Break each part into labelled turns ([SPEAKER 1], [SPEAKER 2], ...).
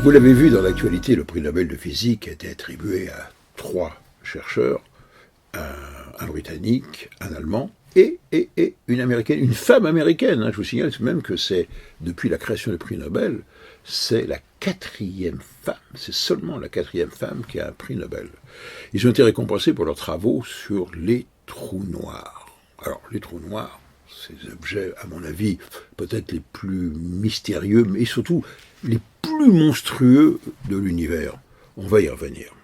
[SPEAKER 1] Vous l'avez vu dans l'actualité, le prix Nobel de physique a été attribué à 3 chercheurs, un Britannique, un Allemand et une Américaine, une femme américaine. Je vous signale même que c'est, depuis la création du prix Nobel, c'est la 4e femme, c'est seulement la 4e femme qui a un prix Nobel. Ils ont été récompensés pour leurs travaux sur les trous noirs. Alors, les trous noirs, ces objets, à mon avis, peut-être les plus mystérieux, mais surtout les plus monstrueux de l'univers. On va y revenir.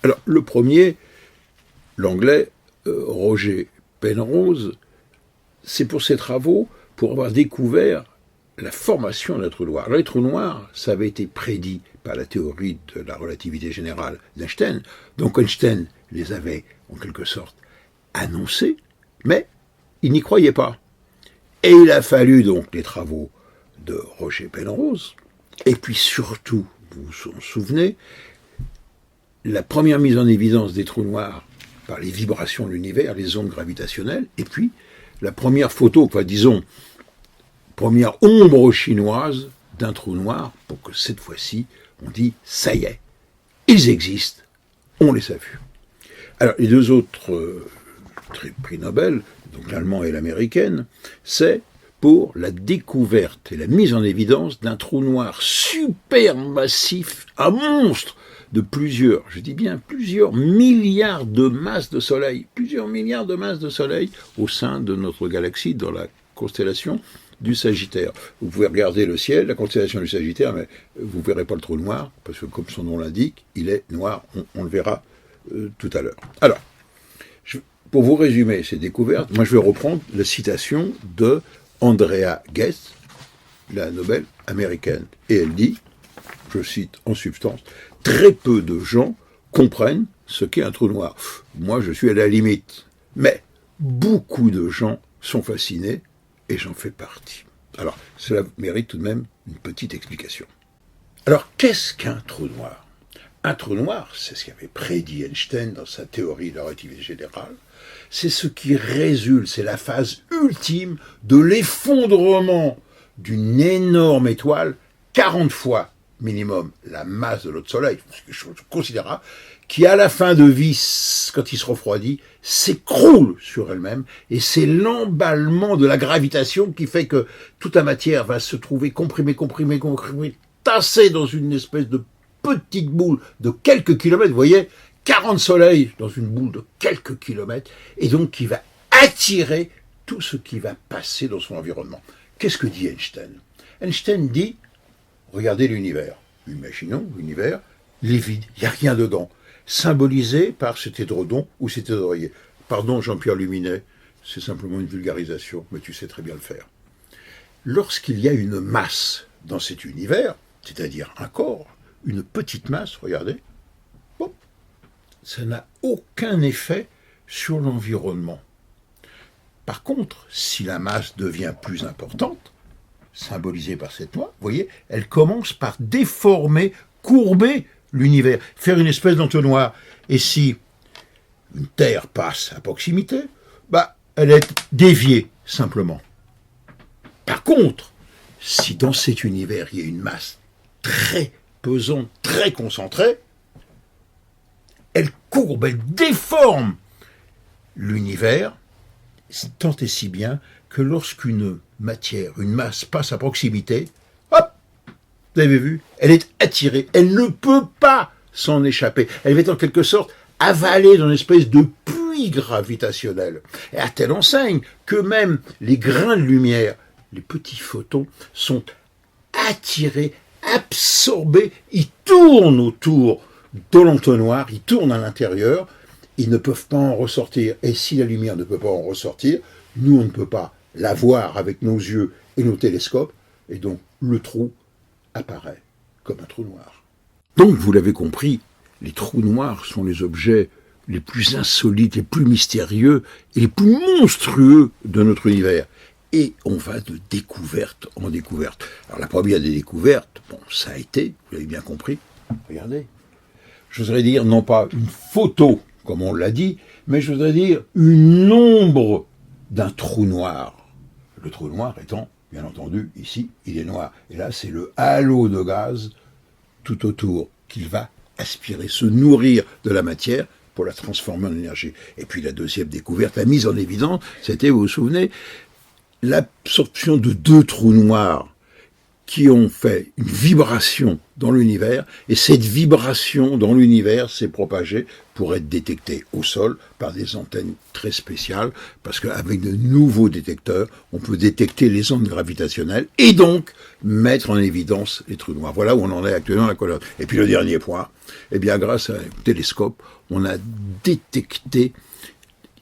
[SPEAKER 1] Alors, le premier, l'anglais Roger Penrose, c'est pour ses travaux, pour avoir découvert la formation d'un trou noir. Alors, les trous noirs, ça avait été prédit par la théorie de la relativité générale d'Einstein. Donc Einstein les avait, en quelque sorte, annoncés, mais il n'y croyait pas. Et il a fallu donc les travaux de Roger Penrose, et puis surtout, vous vous en souvenez, la première mise en évidence des trous noirs par les vibrations de l'univers, les ondes gravitationnelles, et puis la première photo, enfin disons, première ombre chinoise d'un trou noir, pour que cette fois-ci, on dit, ça y est, ils existent, on les a vus. Alors, les deux autres prix Nobel, donc l'allemand et l'américaine, c'est pour la découverte et la mise en évidence d'un trou noir super massif, un monstre de plusieurs, je dis bien plusieurs milliards de masses de soleil, plusieurs milliards de masses de soleil au sein de notre galaxie, dans la constellation du Sagittaire. Vous pouvez regarder le ciel, la constellation du Sagittaire, mais vous ne verrez pas le trou noir, parce que comme son nom l'indique, il est noir, on le verra tout à l'heure. Alors, pour vous résumer ces découvertes, moi je vais reprendre la citation de Andrea Ghez, la Nobel américaine. Et elle dit, je cite en substance, « Très peu de gens comprennent ce qu'est un trou noir. Moi, je suis à la limite. Mais beaucoup de gens sont fascinés et j'en fais partie. » Alors, cela mérite tout de même une petite explication. Alors, qu'est-ce qu'un trou noir ? Un trou noir, c'est ce qu'avait prédit Einstein dans sa théorie de la relativité générale, c'est ce qui résulte, c'est la phase ultime de l'effondrement d'une énorme étoile, 40 fois minimum la masse de notre Soleil, quelque chose de considérable, qui à la fin de vie, quand il se refroidit, s'écroule sur elle-même, et c'est l'emballement de la gravitation qui fait que toute la matière va se trouver comprimée, tassée dans une espèce de petite boule de quelques kilomètres, vous voyez, 40 soleils dans une boule de quelques kilomètres, et donc qui va attirer tout ce qui va passer dans son environnement. Qu'est-ce que dit Einstein ? Einstein dit, regardez l'univers. Imaginons l'univers, il est vide, il n'y a rien dedans, symbolisé par cet édredon ou cet oreiller. Pardon Jean-Pierre Luminet, c'est simplement une vulgarisation, mais tu sais très bien le faire. Lorsqu'il y a une masse dans cet univers, c'est-à-dire un corps, une petite masse, regardez, bon, ça n'a aucun effet sur l'environnement. Par contre, si la masse devient plus importante, symbolisée par cette loi, vous voyez, elle commence par déformer, courber l'univers, faire une espèce d'entonnoir. Et si une Terre passe à proximité, elle est déviée, simplement. Par contre, si dans cet univers, il y a une masse très pesante, très concentrée, elle courbe, elle déforme l'univers, tant et si bien que lorsqu'une matière, une masse passe à proximité, hop, vous avez vu, elle est attirée, elle ne peut pas s'en échapper. Elle va être en quelque sorte avalée dans une espèce de puits gravitationnel. Et à telle enseigne que même les grains de lumière, les petits photons, sont attirés, absorbés, ils tournent autour de l'entonnoir, ils tournent à l'intérieur, ils ne peuvent pas en ressortir. Et si la lumière ne peut pas en ressortir, nous on ne peut pas la voir avec nos yeux et nos télescopes, et donc le trou apparaît comme un trou noir. Donc vous l'avez compris, les trous noirs sont les objets les plus insolites, les plus mystérieux et les plus monstrueux de notre univers. Et on va de découverte en découverte. Alors la première des découvertes, ça a été, vous l'avez bien compris, regardez, je voudrais dire non pas une photo, comme on l'a dit, mais je voudrais dire une ombre d'un trou noir. Le trou noir étant, bien entendu, ici, il est noir. Et là, c'est le halo de gaz tout autour qu'il va aspirer, se nourrir de la matière pour la transformer en énergie. Et puis la deuxième découverte, la mise en évidence, c'était, vous vous souvenez, l'absorption de 2 trous noirs qui ont fait une vibration dans l'univers, et cette vibration dans l'univers s'est propagée pour être détectée au sol par des antennes très spéciales, parce qu'avec de nouveaux détecteurs, on peut détecter les ondes gravitationnelles, et donc mettre en évidence les trous noirs. Voilà où on en est actuellement dans la colonne. Et puis le dernier point, eh bien grâce à un télescope, on a détecté,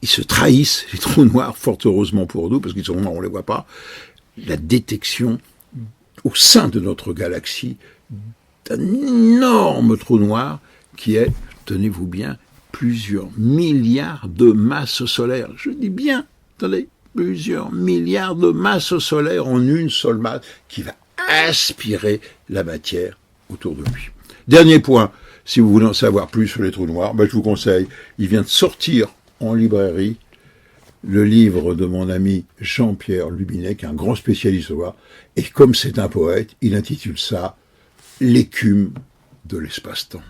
[SPEAKER 1] ils se trahissent, les trous noirs, fort heureusement pour nous, parce qu'ils sont noirs, on ne les voit pas, la détection au sein de notre galaxie, d'un énorme trou noir qui est, tenez-vous bien, plusieurs milliards de masses solaires. Je dis bien, attendez, plusieurs milliards de masses solaires en une seule masse qui va aspirer la matière autour de lui. Dernier point, si vous voulez en savoir plus sur les trous noirs, je vous conseille, il vient de sortir en librairie le livre de mon ami Jean-Pierre Lubinet, qui est un grand spécialiste, et comme c'est un poète, il intitule ça « L'écume de l'espace-temps ».